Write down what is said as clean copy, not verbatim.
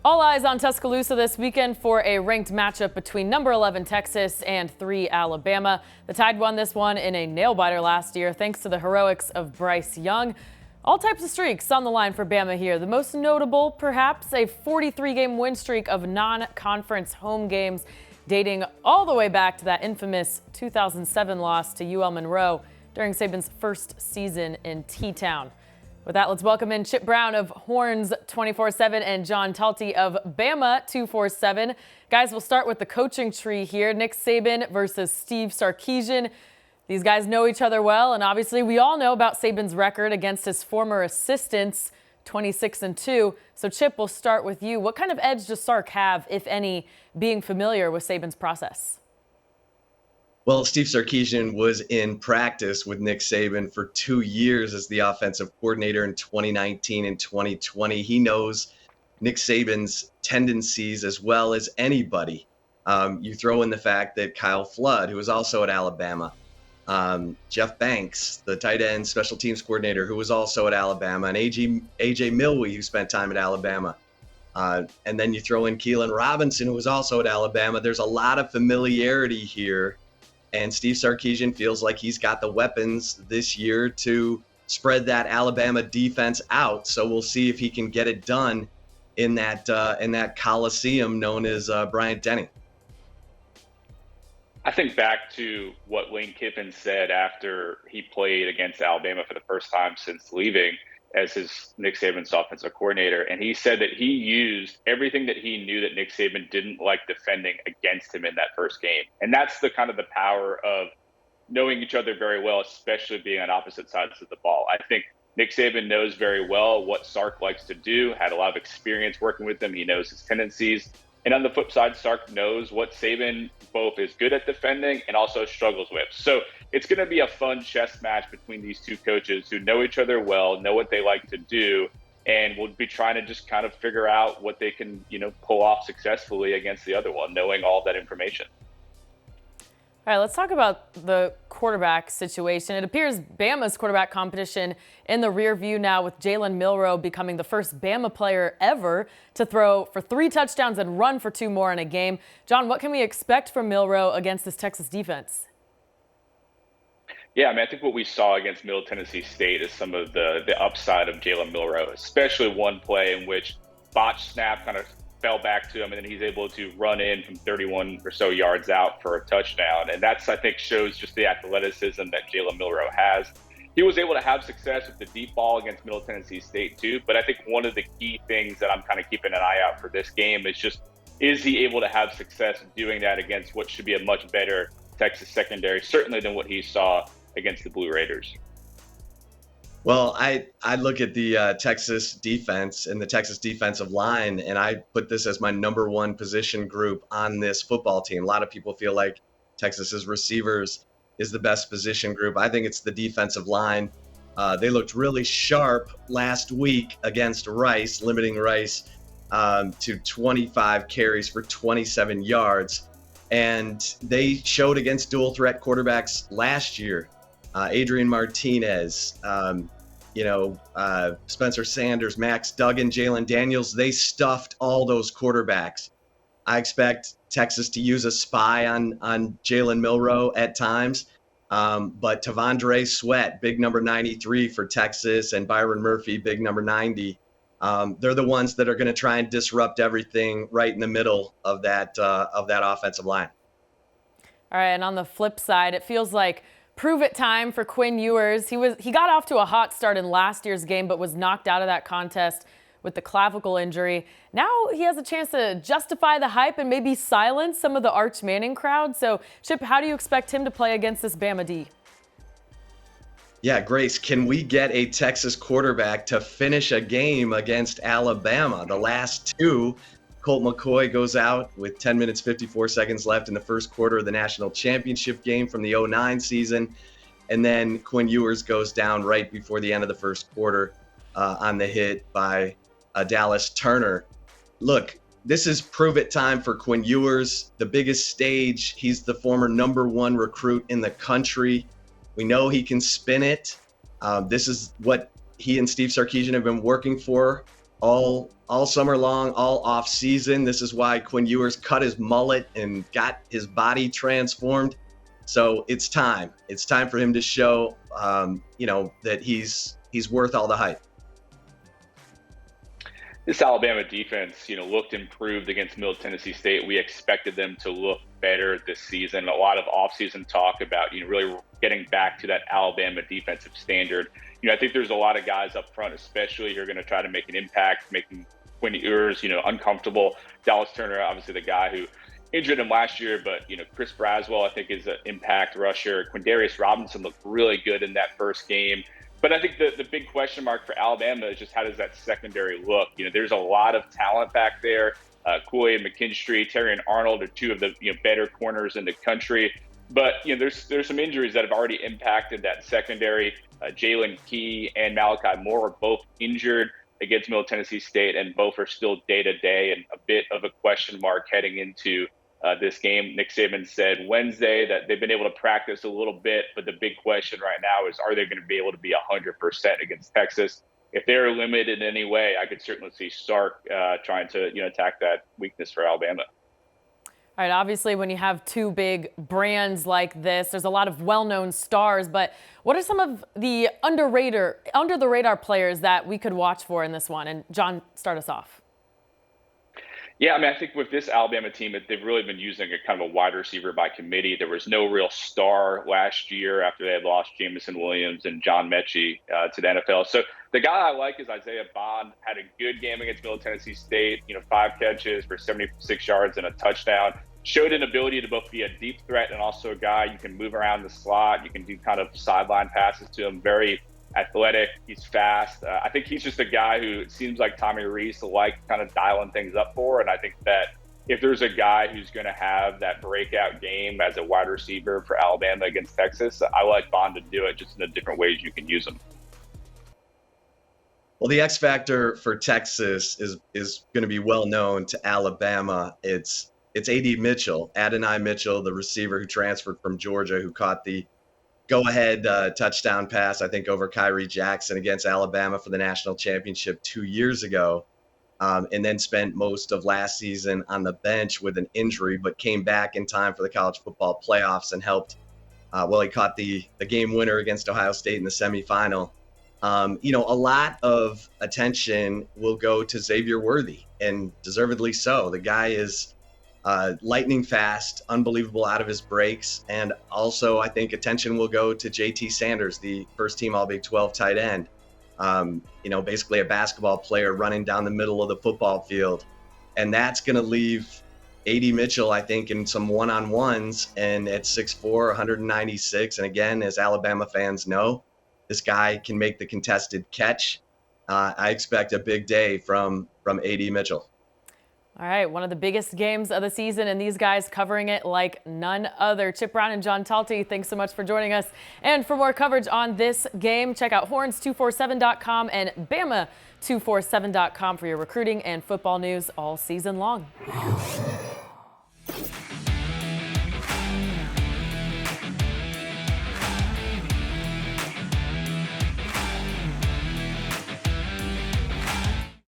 All eyes on Tuscaloosa this weekend for a ranked matchup between number 11 Texas and 3 Alabama. The Tide won this one in a nail-biter last year thanks to the heroics of Bryce Young. All types of streaks on the line for Bama here. The most notable, perhaps, a 43-game win streak of non-conference home games dating all the way back to that infamous 2007 loss to UL Monroe during Saban's first season in T-Town. With that, let's welcome in Chip Brown of Horns 24/7 and John Talty of Bama 247. Guys, we'll start with the coaching tree here. Nick Saban versus Steve Sarkisian. These guys know each other well, and obviously we all know about Saban's record against his former assistants, 26-2. So Chip, we'll start with you. What kind of edge does Sark have, if any, being familiar with Saban's process? Well, Steve Sarkisian was in practice with Nick Saban for 2 years as the offensive coordinator in 2019 and 2020. He knows Nick Saban's tendencies as well as anybody. You throw in the fact that Kyle Flood, who was also at Alabama, Jeff Banks, the tight end special teams coordinator, who was also at Alabama, and AJ Milwee, who spent time at Alabama. And then you throw in Keelan Robinson, who was also at Alabama. There's a lot of familiarity here. And Steve Sarkisian feels like he's got the weapons this year to spread that Alabama defense out. So we'll see if he can get it done in that Coliseum known as Bryant-Denny. I think back to what Lane Kiffin said after he played against Alabama for the first time since leaving as his Nick Saban's offensive coordinator. And he said that he used everything that he knew that Nick Saban didn't like defending against him in that first game. And that's the kind of the power of knowing each other very well, especially being on opposite sides of the ball. I think Nick Saban knows very well what Sark likes to do, had a lot of experience working with him. He knows his tendencies. And on the flip side, Sark knows what Saban both is good at defending and also struggles with. So it's going to be a fun chess match between these two coaches who know each other well, know what they like to do, and will be trying to just kind of figure out what they can, pull off successfully against the other one, knowing all that information. All right, let's talk about the quarterback situation. It appears Bama's quarterback competition in the rear view now, with Jalen Milroe becoming the first Bama player ever to throw for 3 touchdowns and run for 2 more in a game. John, what can we expect from Milroe against this Texas defense? Yeah, I think what we saw against Middle Tennessee State is some of the upside of Jalen Milroe, especially one play in which botched snap kind of fell back to him, and then he's able to run in from 31 or so yards out for a touchdown. And that's, I think, shows just the athleticism that Jalen Milroe has. He was able to have success with the deep ball against Middle Tennessee State too. But I think one of the key things that I'm kind of keeping an eye out for this game is he able to have success doing that against what should be a much better Texas secondary, certainly than what he saw against the Blue Raiders. Well, I look at the Texas defense and the Texas defensive line, and I put this as my number 1 position group on this football team. A lot of people feel like Texas's receivers is the best position group. I think it's the defensive line. They looked really sharp last week against Rice, limiting Rice to 25 carries for 27 yards. And they showed against dual threat quarterbacks last year. Adrian Martinez, Spencer Sanders, Max Duggan, Jalen Daniels, they stuffed all those quarterbacks. I expect Texas to use a spy on Jalen Milroe at times. But Tavondre Sweat, big number 93 for Texas, and Byron Murphy, big number 90. They're the ones that are going to try and disrupt everything right in the middle of that offensive line. All right, and on the flip side, it feels like prove it time for Quinn Ewers. He got off to a hot start in last year's game, but was knocked out of that contest with the clavicle injury. Now he has a chance to justify the hype and maybe silence some of the Arch Manning crowd. So, Chip, how do you expect him to play against this Bama D? Yeah, Grace, can we get a Texas quarterback to finish a game against Alabama? The last 2, Colt McCoy goes out with 10 minutes, 54 seconds left in the first quarter of the national championship game from the 2009 season. And then Quinn Ewers goes down right before the end of the first quarter on the hit by Dallas Turner. Look, this is prove it time for Quinn Ewers, the biggest stage. He's the former number 1 recruit in the country. We know he can spin it. This is what he and Steve Sarkisian have been working for all summer long, all off season. This is why Quinn Ewers cut his mullet and got his body transformed. So it's time. It's time for him to show, that he's worth all the hype. This Alabama defense, looked improved against Middle Tennessee State. We expected them to look better this season. A lot of offseason talk about, really getting back to that Alabama defensive standard. I think there's a lot of guys up front, especially who are going to try to make an impact, making Quinn Ewers, uncomfortable. Dallas Turner, obviously the guy who injured him last year, but, Chris Braswell, I think, is an impact rusher. Quindarius Robinson looked really good in that first game. But I think the big question mark for Alabama is just how does that secondary look? There's a lot of talent back there. Kool and McKinstry, Terry and Arnold are two of the better corners in the country. But there's some injuries that have already impacted that secondary. Jalen Key and Malachi Moore were both injured against Middle Tennessee State, and both are still day-to-day and a bit of a question mark heading into this game. Nick Saban said Wednesday that they've been able to practice a little bit, but the big question right now is, are they going to be able to be 100% against Texas? If they're limited in any way, I could certainly see Sark trying to attack that weakness for Alabama. All right, obviously when you have two big brands like this, there's a lot of well-known stars, but what are some of the under-the-radar players that we could watch for in this one? And John, start us off. Yeah, I think with this Alabama team, they've really been using a kind of a wide receiver by committee. There was no real star last year after they had lost Jamison Williams and John Mechie to the NFL. So the guy I like is Isaiah Bond. Had a good game against Middle Tennessee State, 5 catches for 76 yards and a touchdown. Showed an ability to both be a deep threat and also a guy you can move around the slot. You can do kind of sideline passes to him. Very athletic. He's fast. I think he's just a guy who it seems like Tommy Rees like kind of dialing things up for. And I think that if there's a guy who's going to have that breakout game as a wide receiver for Alabama against Texas, I like Bond to do it just in the different ways you can use him. Well, the X factor for Texas is going to be well known to Alabama. It's A.D. Mitchell, Adonai Mitchell, the receiver who transferred from Georgia, who caught the go-ahead touchdown pass, I think, over Kyrie Jackson against Alabama for the national championship 2 years ago, and then spent most of last season on the bench with an injury, but came back in time for the college football playoffs and helped. He caught the game winner against Ohio State in the semifinal. A lot of attention will go to Xavier Worthy, and deservedly so. The guy is lightning fast, unbelievable out of his breaks. And also, I think attention will go to JT Sanders, the first team All Big 12 tight end. Basically a basketball player running down the middle of the football field. And that's going to leave A.D. Mitchell, I think, in some one-on-ones, and at 6'4", 196. And again, as Alabama fans know, this guy can make the contested catch. I expect a big day from A.D. Mitchell. All right, one of the biggest games of the season, and these guys covering it like none other. Chip Brown and John Talty, thanks so much for joining us. And for more coverage on this game, check out horns247.com and Bama247.com for your recruiting and football news all season long.